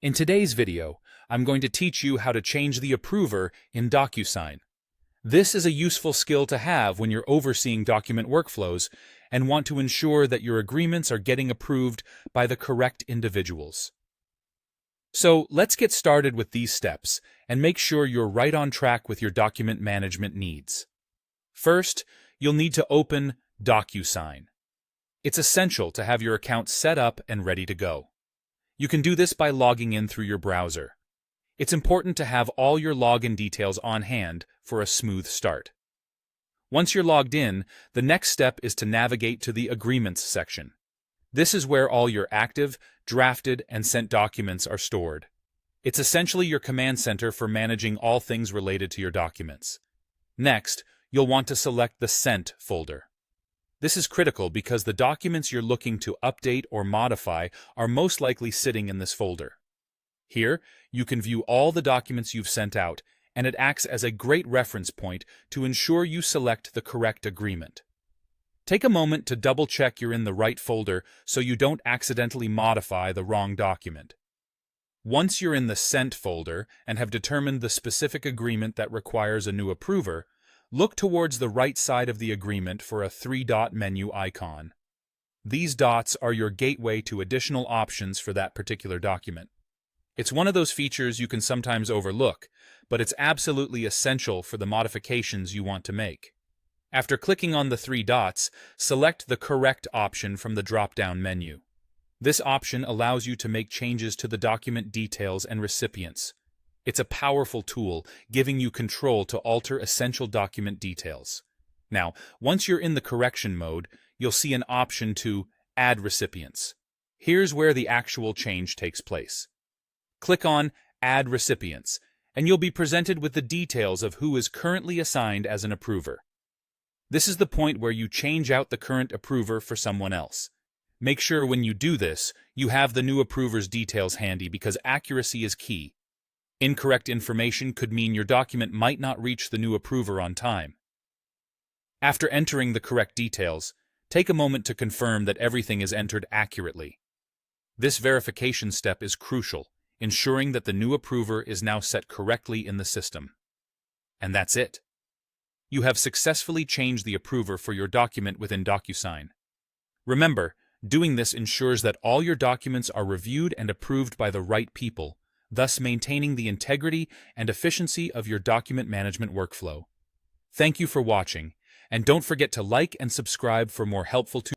In today's video, I'm going to teach you how to change the approver in Docusign. This is a useful skill to have when you're overseeing document workflows and want to ensure that your agreements are getting approved by the correct individuals. So let's get started with these steps and make sure you're right on track with your document management needs. First, you'll need to open Docusign. It's essential to have your account set up and ready to go. You can do this by logging in through your browser. It's important to have all your login details on hand for a smooth start. Once you're logged in, the next step is to navigate to the Agreements section. This is where all your active, drafted, and sent documents are stored. It's essentially your command center for managing all things related to your documents. Next, you'll want to select the Sent folder. This is critical because the documents you're looking to update or modify are most likely sitting in this folder. Here, you can view all the documents you've sent out, and it acts as a great reference point to ensure you select the correct agreement. Take a moment to double-check you're in the right folder so you don't accidentally modify the wrong document. Once you're in the Sent folder and have determined the specific agreement that requires a new approver, look towards the right side of the agreement for a three-dot menu icon. These dots are your gateway to additional options for that particular document. It's one of those features you can sometimes overlook, but it's absolutely essential for the modifications you want to make. After clicking on the three dots, select the correct option from the drop-down menu. This option allows you to make changes to the document details and recipients. It's a powerful tool, giving you control to alter essential document details. Now, once you're in the correction mode, you'll see an option to Add Recipients. Here's where the actual change takes place. Click on Add Recipients, and you'll be presented with the details of who is currently assigned as an approver. This is the point where you change out the current approver for someone else. Make sure when you do this, you have the new approver's details handy because accuracy is key. Incorrect information could mean your document might not reach the new approver on time. After entering the correct details, take a moment to confirm that everything is entered accurately. This verification step is crucial, ensuring that the new approver is now set correctly in the system. And that's it. You have successfully changed the approver for your document within Docusign. Remember, doing this ensures that all your documents are reviewed and approved by the right people, thus maintaining the integrity and efficiency of your document management workflow. Thank you for watching, and don't forget to like and subscribe for more helpful tutorials.